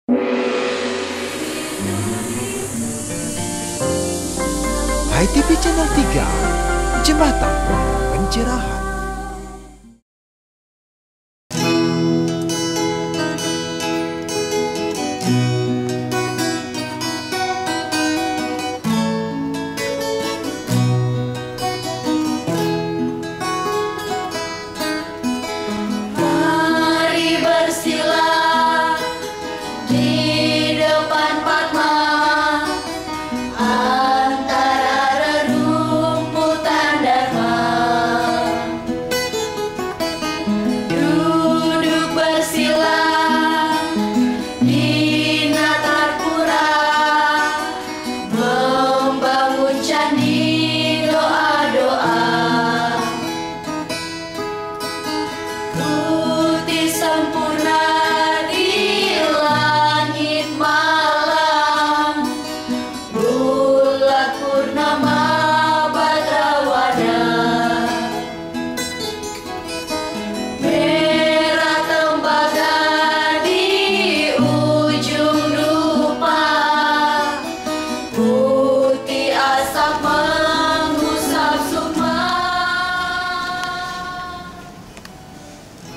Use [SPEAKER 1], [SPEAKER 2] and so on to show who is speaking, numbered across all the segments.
[SPEAKER 1] HiTV Channel 3, Jembatan Pencerahan.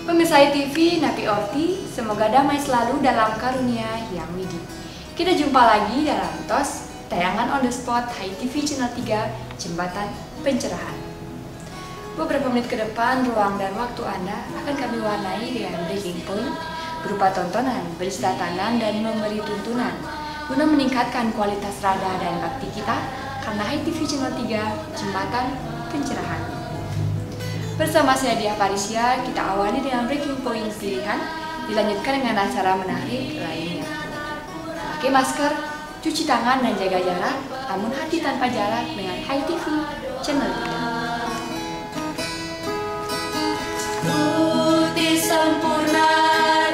[SPEAKER 2] Pemirsa HiTV, Napi Orti, semoga damai selalu dalam karunia yang widi. Kita jumpa lagi dalam TOS, tayangan on the spot HiTV Channel 3, Jembatan Pencerahan. Beberapa menit ke depan, ruang dan waktu Anda akan kami warnai dengan breaking point, berupa tontonan, berisi tatanan, dan memberi tuntunan, guna meningkatkan kualitas rada dan bakti kita, karena HiTV Channel 3, Jembatan Pencerahan. Bersama saya Dia Parisya, kita awali dengan breaking point pilihan, dilanjutkan dengan acara menarik lainnya. Pakai masker, cuci tangan dan jaga jarak, namun hati tanpa jarak dengan HiTV Channel 3. Putih sempurna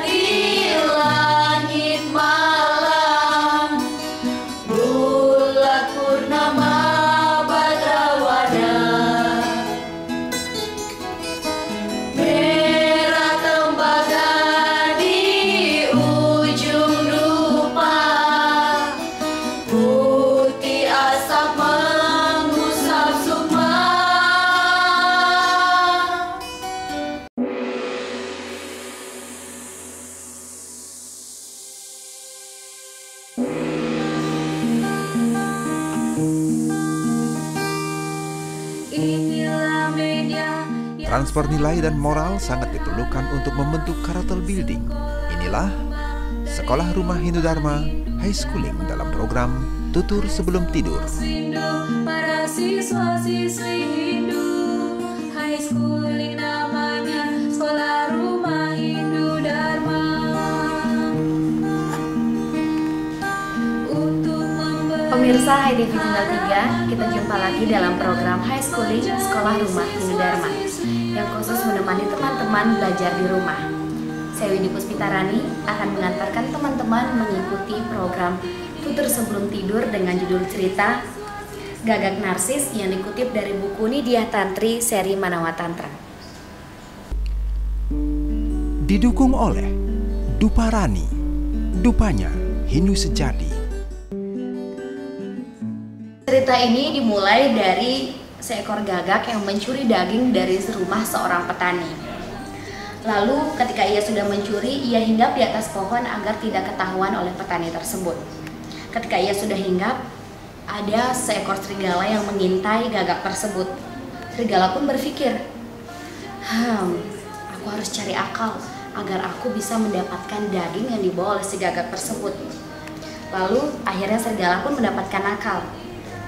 [SPEAKER 2] di langit malam, bulan purnama badrawada.
[SPEAKER 1] Transfer nilai dan moral sangat diperlukan untuk membentuk karakter building. Inilah Sekolah Rumah Hindu Dharma High Schooling dalam program Tutur Sebelum Tidur.
[SPEAKER 3] Para siswa-siswi Hindu High Schooling namanya Sekolah Rumah Hindu Dharma.
[SPEAKER 4] Pemirsa HiTV Channel 3, kita jumpa lagi dalam program High Schooling Sekolah Rumah Hindu Dharma yang khusus menemani teman-teman belajar di rumah. Saya Widi Puspitarani akan mengantarkan teman-teman mengikuti program Tutur Sebelum Tidur dengan judul cerita Gagak Narsis yang dikutip dari buku Nidya Tantri seri Manawa Tantra.
[SPEAKER 1] Didukung oleh Duparani, Dupanya Hindu Sejati.
[SPEAKER 4] Cerita ini dimulai dari seekor gagak yang mencuri daging dari rumah seorang petani. Lalu ketika ia sudah mencuri, ia hinggap di atas pohon agar tidak ketahuan oleh petani tersebut. Ketika ia sudah hinggap, ada seekor serigala yang mengintai gagak tersebut. Serigala pun berpikir, aku harus cari akal agar aku bisa mendapatkan daging yang dibawa oleh si gagak tersebut. Lalu akhirnya serigala pun mendapatkan akal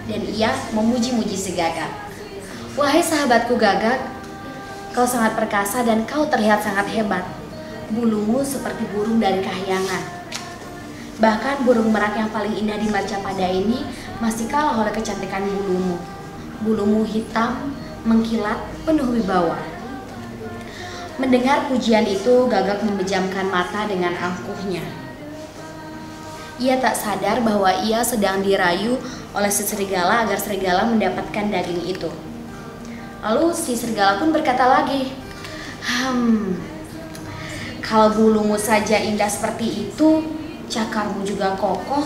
[SPEAKER 4] dan ia memuji-muji si gagak. Wahai sahabatku gagak, kau sangat perkasa dan kau terlihat sangat hebat. Bulumu seperti burung dari kahyangan. Bahkan burung merak yang paling indah di Macapada ini masih kalah oleh kecantikan bulumu. Bulumu hitam, mengkilat, penuh wibawa. Mendengar pujian itu, gagak memejamkan mata dengan angkuhnya. Ia tak sadar bahwa ia sedang dirayu oleh si serigala agar serigala mendapatkan daging itu. Lalu si serigala pun berkata lagi, kalau bulumu saja indah seperti itu, cakarmu juga kokoh,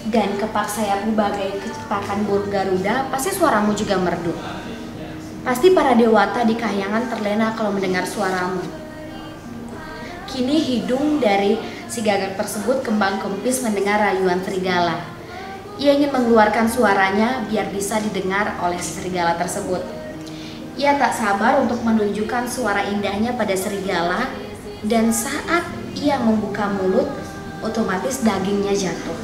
[SPEAKER 4] dan kepak sayapmu bagai kepakan burung Garuda, pasti suaramu juga merdu. Pasti para dewata di kahyangan terlena kalau mendengar suaramu. Kini hidung dari si gagak tersebut kembang kempis mendengar rayuan serigala. Ia ingin mengeluarkan suaranya biar bisa didengar oleh serigala tersebut. Ia tak sabar untuk menunjukkan suara indahnya pada serigala, dan saat ia membuka mulut, otomatis dagingnya jatuh.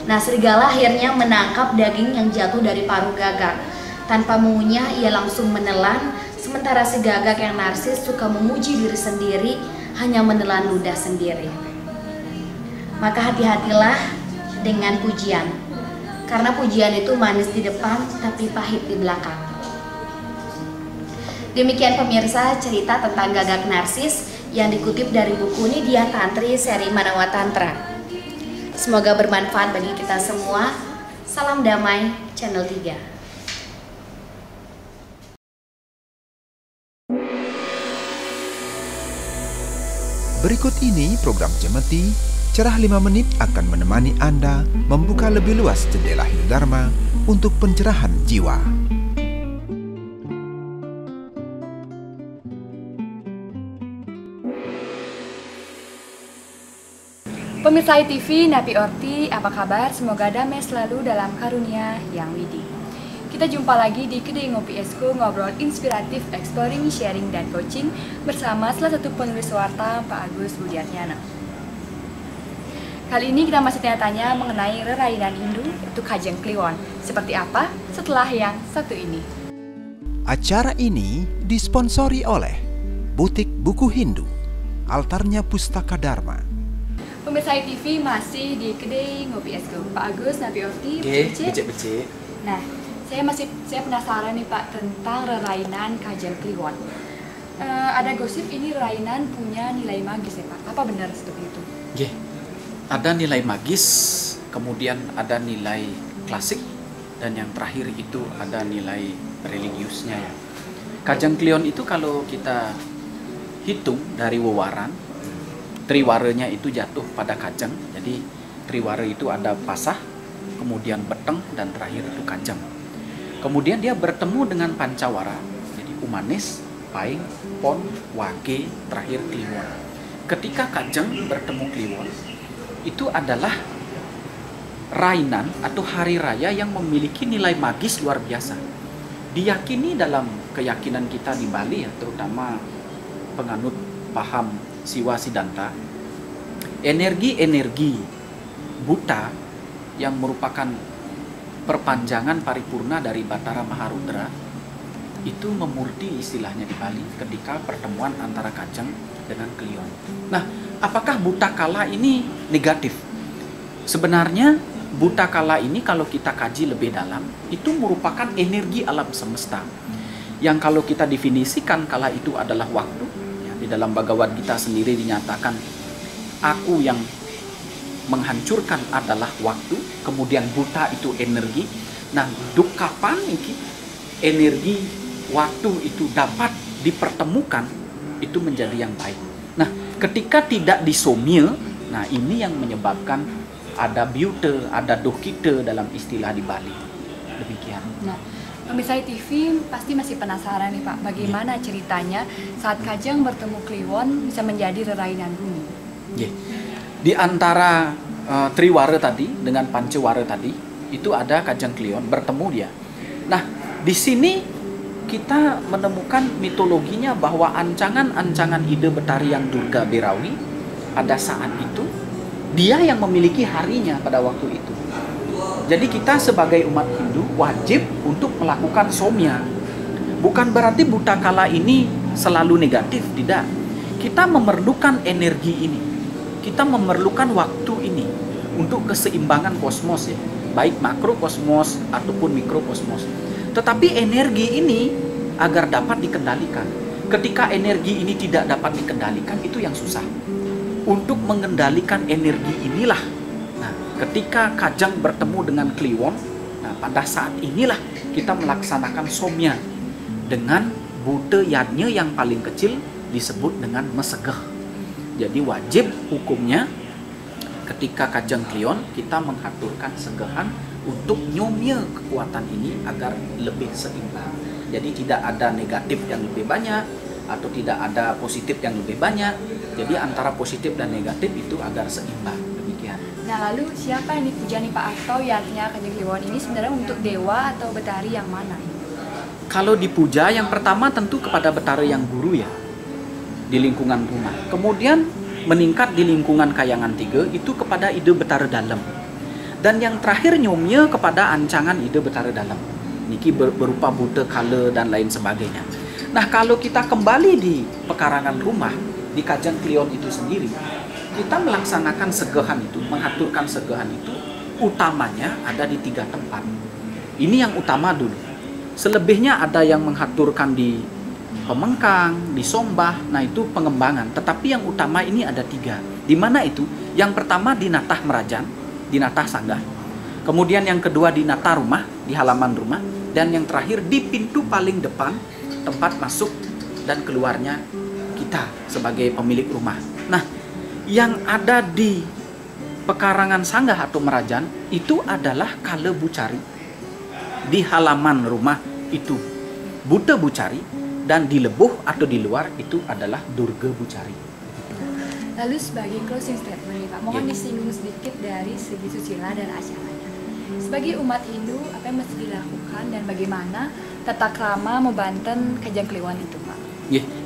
[SPEAKER 4] Nah, serigala akhirnya menangkap daging yang jatuh dari paruh gagak. Tanpa mengunyah, ia langsung menelan, sementara si gagak yang narsis suka memuji diri sendiri, hanya menelan ludah sendiri. Maka hati-hatilah dengan pujian, karena pujian itu manis di depan tapi pahit di belakang. Demikian pemirsa cerita tentang gagak narsis yang dikutip dari buku Nidya Tantri seri Manawa Tantra. Semoga bermanfaat bagi kita semua. Salam damai, Channel 3.
[SPEAKER 1] Berikut ini program Cemeti, Cerah 5 Menit akan menemani Anda membuka lebih luas jendela Hindu-Dharma untuk pencerahan jiwa.
[SPEAKER 2] Pemirsa ITV, Napi Orti, apa kabar? Semoga damai selalu dalam karunia yang widi. Kita jumpa lagi di Kedai Ngopi Esko, ngobrol inspiratif, exploring, sharing, dan coaching bersama salah satu penulis warta, Pak Agus Budiatnyana. Kali ini kita masih tanya-tanya mengenai rerainan Hindu, yaitu Kajang Kliwon. Seperti apa setelah yang satu ini?
[SPEAKER 1] Acara ini disponsori oleh Butik Buku Hindu, Altarnya Pustaka Dharma.
[SPEAKER 2] Pemirsa ITV masih di Kedai Ngopi Esko. Pak Agus, Napi Orti,
[SPEAKER 5] becek-becek.
[SPEAKER 2] Nah, saya penasaran nih Pak tentang rerainan Kajang Kliwon. Ada gosip ini rerainan punya nilai magis ya Pak. Apa benar seperti itu?
[SPEAKER 5] Ada nilai magis, kemudian ada nilai klasik, dan yang terakhir itu ada nilai religiusnya ya. Kajang Kliwon itu kalau kita hitung dari wewaran, triwaranya itu jatuh pada kajang. Jadi triwara itu ada pasah, kemudian beteng, dan terakhir itu kajang. Kemudian dia bertemu dengan pancawara, jadi Umanis, Paing, Pon, Wage, terakhir Kliwon. Ketika kajang bertemu Kliwon, itu adalah rainan atau hari raya yang memiliki nilai magis luar biasa. Diyakini dalam keyakinan kita di Bali ya, terutama penganut paham Siwa Siddhanta, energi-energi buta yang merupakan perpanjangan paripurna dari Batara Maharudra itu memurti istilahnya di Bali ketika pertemuan antara kajang dengan Kliwon. Nah, apakah buta kala ini negatif? Sebenarnya buta kala ini kalau kita kaji lebih dalam itu merupakan energi alam semesta yang kalau kita definisikan kala itu adalah waktu ya, di dalam Bhagavad Gita sendiri dinyatakan aku yang menghancurkan adalah waktu, kemudian buta itu energi. Nah, kapan energi waktu itu dapat dipertemukan, itu menjadi yang baik. Nah, ketika tidak disomil, nah ini yang menyebabkan ada biute, ada dohkite dalam istilah di Bali. Demikian.
[SPEAKER 2] Nah, pemirsa TV pasti masih penasaran nih Pak, bagaimana ceritanya saat kajang bertemu Kliwon bisa menjadi rerainan bumi?
[SPEAKER 5] Di antara triwara tadi dengan pancawara tadi itu ada kajang Kliwon bertemu dia. Nah, di sini kita menemukan mitologinya bahwa ancangan-ancangan ide Betari yang Durga Berawi pada saat itu dia yang memiliki harinya pada waktu itu. Jadi kita sebagai umat Hindu wajib untuk melakukan somya. Bukan berarti buta kala ini selalu negatif, tidak. Kita memerlukan energi ini. Kita memerlukan waktu ini untuk keseimbangan kosmos ya, baik makrokosmos ataupun mikrokosmos. Tetapi energi ini agar dapat dikendalikan. Ketika energi ini tidak dapat dikendalikan, itu yang susah. Untuk mengendalikan energi inilah, nah, ketika kajang bertemu dengan Kliwon, nah pada saat inilah kita melaksanakan somya dengan bute yadnya yang paling kecil disebut dengan mesegeh. Jadi wajib hukumnya ketika Kajeng Klion kita menghaturkan segahan untuk nyomye kekuatan ini agar lebih seimbang. Jadi tidak ada negatif yang lebih banyak atau tidak ada positif yang lebih banyak. Jadi antara positif dan negatif itu agar seimbang, demikian.
[SPEAKER 2] Nah, lalu siapa yang dipuja nih Pak? Atau ya artinya Kajeng Kliwon ini sebenarnya untuk dewa atau betari yang mana?
[SPEAKER 5] Kalau dipuja yang pertama tentu kepada betari yang guru ya, di lingkungan rumah. Kemudian meningkat di lingkungan Kayangan 3 itu kepada ide betari dalam. Dan yang terakhir nyomye kepada ancangan ide betari dalam. Niki berupa buta kala dan lain sebagainya. Nah, kalau kita kembali di pekarangan rumah di Kajeng Klion itu sendiri, kita melaksanakan segahan itu, mengaturkan segahan itu utamanya ada di 3 tempat. Ini yang utama dulu. Selebihnya ada yang mengaturkan di Pemengkang, di Sombah, nah itu pengembangan. Tetapi yang utama ini ada 3. Di mana itu? Yang pertama di Natah Merajan, di Natah Sanggah. Kemudian yang kedua di Natah Rumah, di halaman rumah. Dan yang terakhir di pintu paling depan, tempat masuk dan keluarnya kita sebagai pemilik rumah. Nah, yang ada di pekarangan Sanggah atau Merajan itu adalah Kala Bucari. Di halaman rumah itu Buta Bucari, dan di lebuh atau di luar itu adalah Durga Bucari.
[SPEAKER 2] Lalu sebagai closing statement nih Pak, mohon disinggung sedikit dari segi susila dan acaranya. Sebagai umat Hindu, apa yang mesti dilakukan dan bagaimana tata krama membanten Kajeng Kliwon itu Pak?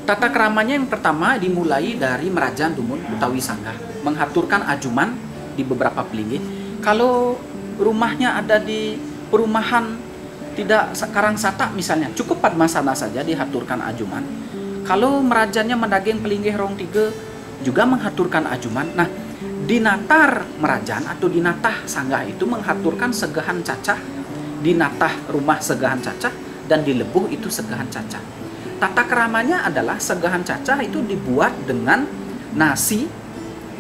[SPEAKER 5] Tata keramanya yang pertama dimulai dari Merajan Dumun utawi Sanggah, mengaturkan ajuman di beberapa pelinggih. Kalau rumahnya ada di perumahan tidak Karang Sata misalnya, cukup Padmasana saja dihaturkan ajuman. Kalau Merajannya Mendaging Pelinggih Rong 3 juga menghaturkan ajuman. Nah, di Natar Merajan atau di Natah Sanggah itu menghaturkan segahan cacah, di Natah Rumah segahan cacah, dan di Lebuh itu segahan cacah. Tata keramanya adalah segahan cacah itu dibuat dengan nasi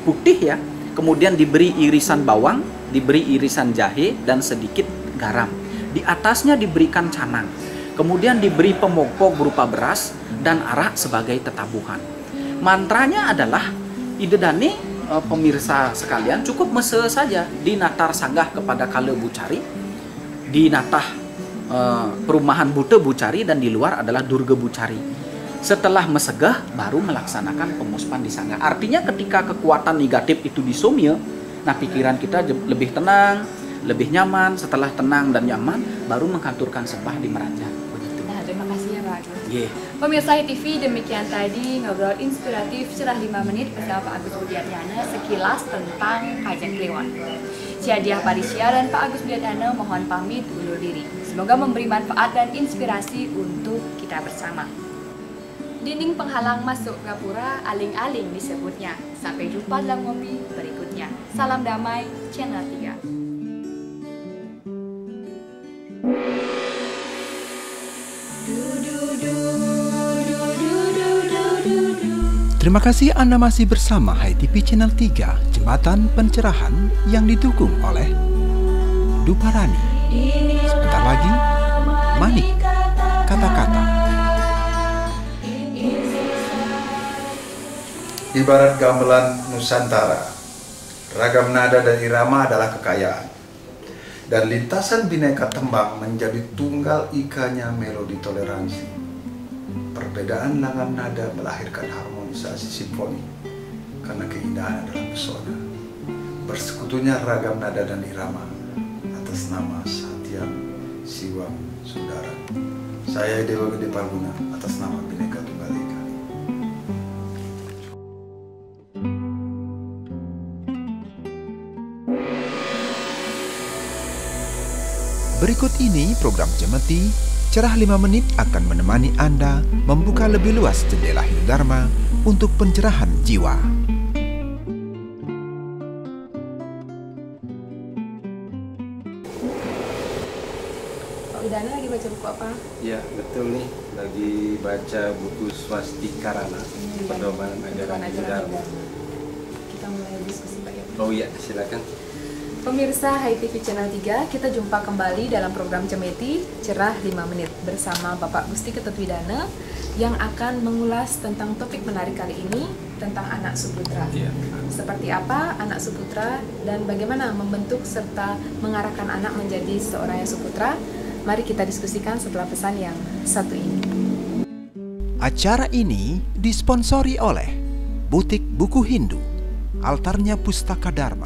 [SPEAKER 5] putih ya, kemudian diberi irisan bawang, diberi irisan jahe, dan sedikit garam. Di atasnya diberikan canang, kemudian diberi pemokpok berupa beras dan arak sebagai tetabuhan. Mantranya adalah idedane pemirsa sekalian cukup mese saja di Natar Sanggah kepada Kala Bucari, di Natah perumahan Buta Bucari, dan di luar adalah Durga Bucari. Setelah mesegah baru melaksanakan pemuspan di Sanggah. Artinya ketika kekuatan negatif itu disomye, nah pikiran kita lebih tenang, lebih nyaman. Setelah tenang dan nyaman baru menghaturkan sembah di Merajan. Begitu.
[SPEAKER 2] Nah, terima kasih ya Pak Agus.
[SPEAKER 5] Yeah.
[SPEAKER 2] Pemirsa HiTV, demikian tadi ngobrol inspiratif cerah 5 menit bersama Pak Agus Budiatyana sekilas tentang Kajeng Kliwon. Saya Diah Parisya dan Pak Agus Budiatyana mohon pamit undur diri. Semoga memberi manfaat dan inspirasi untuk kita bersama. Dinding penghalang masuk gapura aling-aling disebutnya. Sampai jumpa dalam ngopi berikutnya. Salam damai, Channel 3.
[SPEAKER 1] Terima kasih Anda masih bersama HiTV Channel 3, Jembatan Pencerahan yang didukung oleh Duparani. Sebentar lagi, Manik, kata-kata.
[SPEAKER 6] Ibarat gamelan Nusantara, ragam nada dan irama adalah kekayaan. Dan lintasan bineka tembang menjadi tunggal ikanya melodi toleransi. Perbedaan langgam nada melahirkan harmonisasi simfoni, karena keindahan adalah pesona. Bersekutunya ragam nada dan irama atas nama Satyam Siwam Sundara. Saya Dewa Gede Palguna atas nama Bhinneka Tunggal Ika.
[SPEAKER 1] Berikut ini program Jemeti Cerah 5 menit akan menemani Anda membuka lebih luas jendela Hindu-Dharma untuk pencerahan jiwa.
[SPEAKER 2] Pak Widana lagi baca buku apa?
[SPEAKER 7] Ya, betul nih. Lagi baca buku Swastikarana, Pedoman Ajaran Hindu-Dharma.
[SPEAKER 2] Kita mulai diskusi Pak ya.
[SPEAKER 7] Oh iya, silakan.
[SPEAKER 2] Pemirsa HiTV Channel 3, kita jumpa kembali dalam program Cemeti Cerah 5 Menit bersama Bapak Gusti Ketut Widana yang akan mengulas tentang topik menarik kali ini,
[SPEAKER 8] tentang anak suputra.
[SPEAKER 7] Iya.
[SPEAKER 8] Seperti apa anak suputra dan bagaimana membentuk serta mengarahkan anak menjadi seorang yang suputra? Mari kita diskusikan setelah pesan yang satu ini.
[SPEAKER 1] Acara ini disponsori oleh Butik Buku Hindu, Altarnya Pustaka Dharma.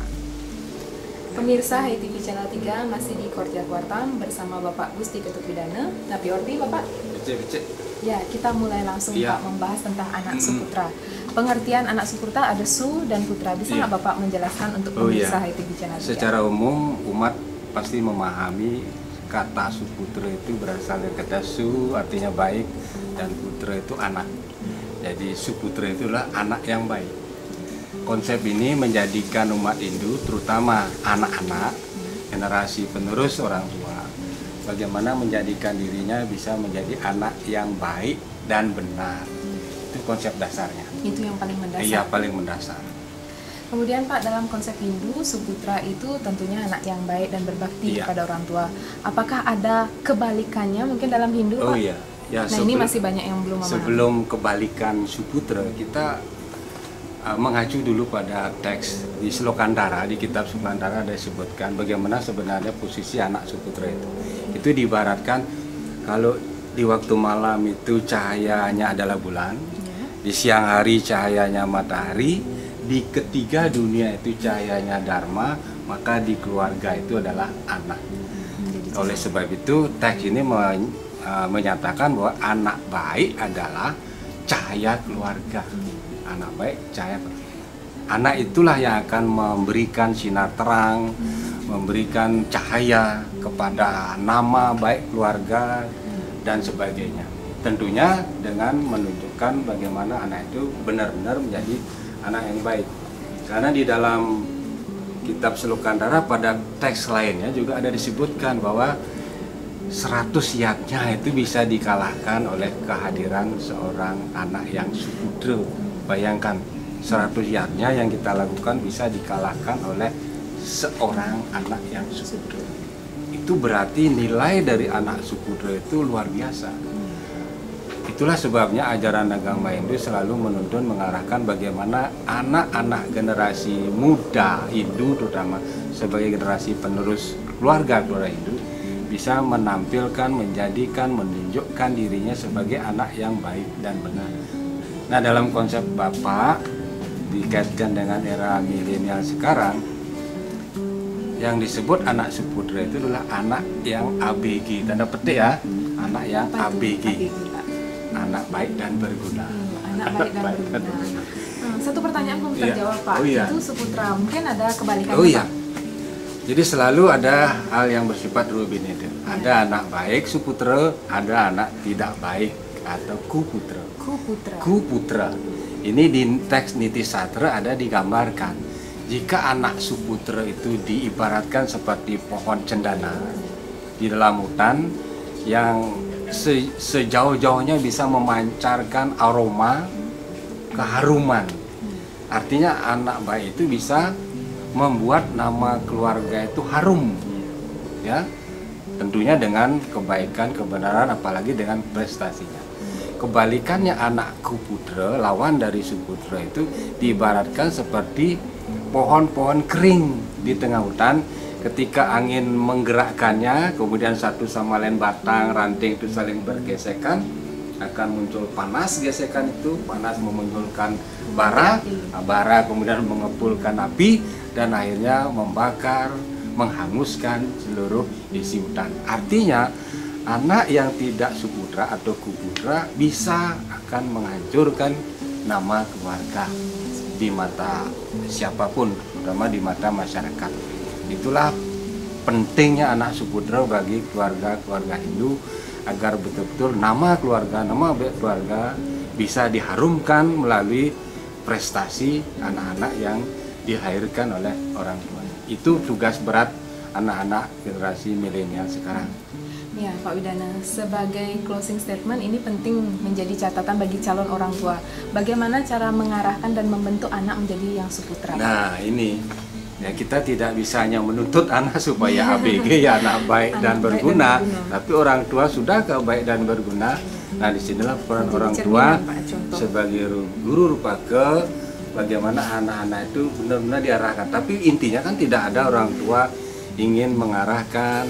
[SPEAKER 8] Pemirsa HiTV Channel 3 masih di Korja Kuartam bersama Bapak Gusti Ketut Pidana. Napi Orti, Bapak?
[SPEAKER 7] Becek.
[SPEAKER 8] Ya, kita mulai langsung
[SPEAKER 7] Iya.
[SPEAKER 8] Pak membahas tentang anak suputra. Pengertian anak suputra ada su dan putra. Bisa nggak Bapak menjelaskan untuk pemirsa HiTV Channel 3?
[SPEAKER 7] Secara umum umat pasti memahami kata suputra itu berasal dari kata su artinya baik dan putra itu anak. Jadi suputra itulah anak yang baik. Konsep ini menjadikan umat Hindu terutama anak-anak generasi penerus orang tua bagaimana menjadikan dirinya bisa menjadi anak yang baik dan benar. Itu konsep dasarnya.
[SPEAKER 8] Itu yang paling mendasar.
[SPEAKER 7] Iya, paling mendasar.
[SPEAKER 8] Kemudian Pak, dalam konsep Hindu, suputra itu tentunya anak yang baik dan berbakti
[SPEAKER 7] Iya.
[SPEAKER 8] kepada orang tua. Apakah ada kebalikannya mungkin dalam Hindu,
[SPEAKER 7] Oh
[SPEAKER 8] Pak?
[SPEAKER 7] iya. Ya,
[SPEAKER 8] Nah, ini masih banyak yang belum memahami.
[SPEAKER 7] sebelum kebalikan suputra, kita mengacu dulu pada teks di Slokantara, di kitab Slokantara ada disebutkan bagaimana sebenarnya posisi anak suputra itu. Itu diibaratkan kalau di waktu malam itu cahayanya adalah bulan, di siang hari cahayanya matahari, di ketiga dunia itu cahayanya dharma, maka di keluarga itu adalah anak. Oleh sebab itu teks ini menyatakan bahwa anak baik adalah cahaya keluarga. Anak baik cahaya. Anak itulah yang akan memberikan sinar terang, memberikan cahaya kepada nama baik keluarga dan sebagainya. Tentunya dengan menunjukkan bagaimana anak itu benar-benar menjadi anak yang baik. Karena di dalam kitab Slokantara pada teks lainnya juga ada disebutkan bahwa 100 yatnya itu bisa dikalahkan oleh kehadiran seorang anak yang suputra. Bayangkan 100 yatnya yang kita lakukan bisa dikalahkan oleh seorang anak yang suputra. Itu berarti nilai dari anak suputra itu luar biasa. Itulah sebabnya ajaran agama Hindu selalu menuntun mengarahkan bagaimana anak-anak generasi muda Hindu terutama sebagai generasi penerus keluarga Hindu bisa menampilkan, menjadikan, menunjukkan dirinya sebagai anak yang baik dan benar. Nah, dalam konsep Bapak dikaitkan dengan era milenial sekarang, yang disebut anak suputra itu adalah anak yang ABG, tanda petik ya, anak yang ABG, anak baik dan berguna.
[SPEAKER 8] Anak baik dan berguna. Satu pertanyaan belum terjawab Pak.
[SPEAKER 7] Oh, iya.
[SPEAKER 8] Itu suputra, mungkin ada kebalikannya
[SPEAKER 7] Oh iya.
[SPEAKER 8] Pak?
[SPEAKER 7] Jadi selalu ada hal yang bersifat rubin itu. Ada anak baik suputra, ada anak tidak baik atau kuputra. Kuputra. Ini di teks Niti Satra ada digambarkan. Jika anak suputra itu diibaratkan seperti pohon cendana di dalam hutan yang sejauh-jauhnya bisa memancarkan aroma keharuman. Artinya anak baik itu bisa membuat nama keluarga itu harum. Ya. Tentunya dengan kebaikan, kebenaran, apalagi dengan prestasinya. Kebalikannya anak kuputra, lawan dari suputra itu diibaratkan seperti pohon-pohon kering di tengah hutan. Ketika angin menggerakkannya, kemudian satu sama lain batang, ranting itu saling bergesekan, akan muncul panas, gesekan itu, panas memunculkan bara, bara kemudian mengepulkan api, dan akhirnya membakar, menghanguskan seluruh isi hutan. Artinya, anak yang tidak suputra atau kuputra bisa akan menghancurkan nama keluarga di mata siapapun, terutama di mata masyarakat. Itulah pentingnya anak suputra bagi keluarga Hindu agar betul-betul nama keluarga, nama baik keluarga bisa diharumkan melalui prestasi anak-anak yang dilahirkan oleh orang tua. Itu tugas berat anak-anak generasi milenial sekarang.
[SPEAKER 8] Ya, Pak Widana, sebagai closing statement ini penting menjadi catatan bagi calon orang tua. Bagaimana cara mengarahkan dan membentuk anak menjadi yang suputra?
[SPEAKER 7] Nah, ini ya kita tidak bisa hanya menuntut anak supaya ABG ya anak baik dan berguna, tapi orang tua sudah baik dan berguna. Nah, disinilah peran orang tua sebagai guru rupa bagaimana anak-anak itu benar-benar diarahkan. Tapi intinya kan tidak ada orang tua ingin mengarahkan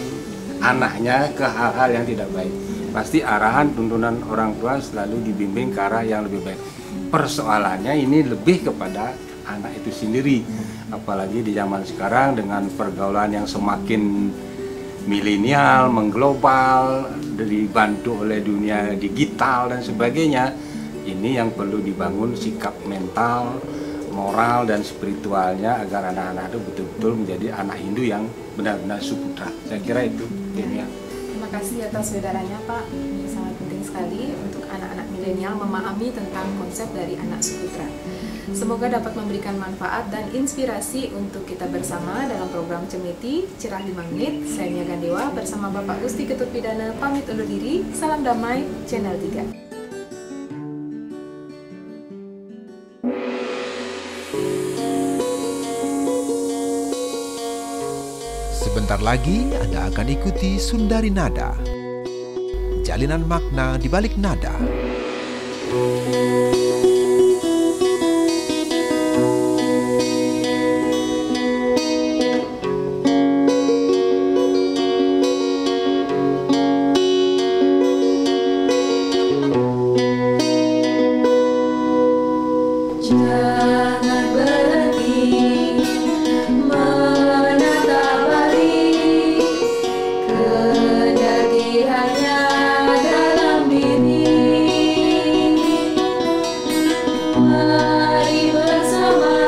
[SPEAKER 7] anaknya ke hal-hal yang tidak baik. Pasti arahan tuntunan orang tua selalu dibimbing ke arah yang lebih baik. Persoalannya ini lebih kepada anak itu sendiri. Apalagi di zaman sekarang dengan pergaulan yang semakin milenial, mengglobal, dibantu oleh dunia digital dan sebagainya. Ini yang perlu dibangun sikap mental, moral dan spiritualnya agar anak-anak itu betul-betul menjadi anak Hindu yang benar-benar suputra. Saya kira itu. Ya.
[SPEAKER 8] Terima kasih atas saudaranya Pak. Ini sangat penting sekali untuk anak-anak milenial memahami tentang konsep dari anak suputra. Semoga dapat memberikan manfaat dan inspirasi untuk kita bersama dalam program Cemeti Cerah 5 Menit. Saya Mia Gandewa bersama Bapak Gusti Ketut Pidana pamit undur diri. Salam damai, Channel 3.
[SPEAKER 1] Sebentar lagi Anda akan ikuti Sundari Nada, jalinan makna di balik nada.
[SPEAKER 3] Jangan berhenti menatap balik, kendati hanya dalam diri. Mari bersama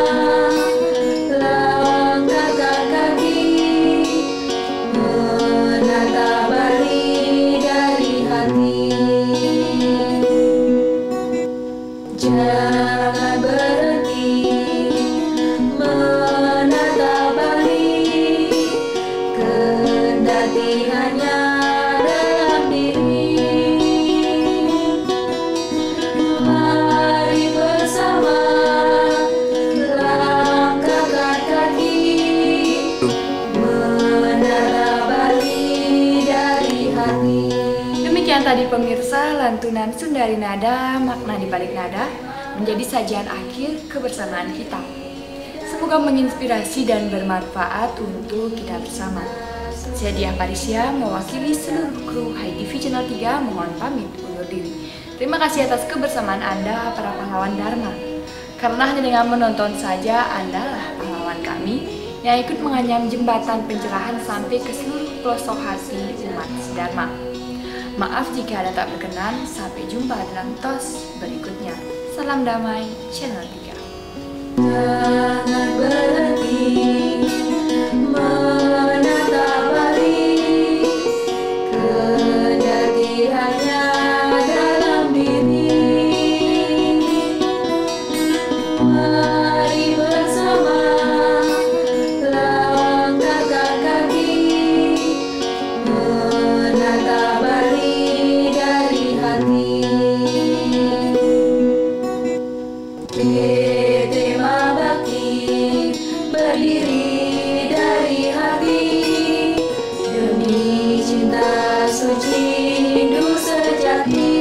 [SPEAKER 3] langkahkan kaki, menatap balik dari hati. Jangan berhenti menatap balik, kendati hanya dalam diri. Mari bersama langkahkan kaki, menatap balik dari hati.
[SPEAKER 2] Demikian tadi pemirsa lantunan Sundari Nada, makna di balik nada, menjadi sajian akhir kebersamaan kita. Semoga menginspirasi dan bermanfaat untuk kita bersama. Saya Diah Parisya mewakili seluruh kru HiTV Channel 3 mohon pamit undur diri. Terima kasih atas kebersamaan Anda para pahlawan Dharma. Karena hanya dengan menonton saja Anda lah pahlawan kami yang ikut menganyam jembatan pencerahan sampai ke seluruh pelosok hati umat Dharma. Maaf jika ada tak berkenan, sampai jumpa dalam tos berikutnya. Salam damai, Channel 3.
[SPEAKER 3] Jangan berhenti menatap balik, kendati hanya dalam diri. Mari bersama langkahkan kaki, menatap balik dari hati. Tema bakti berdiri dari hati, demi cinta suci Hindu sejati.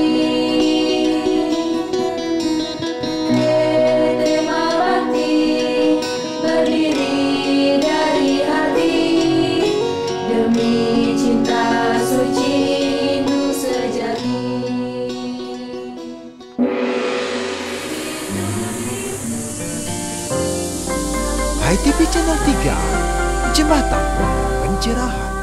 [SPEAKER 3] Tema bakti berdiri dari hati, demi cinta suci Hindu sejati.
[SPEAKER 1] HiTV Channel 3, jembatan pencerahan.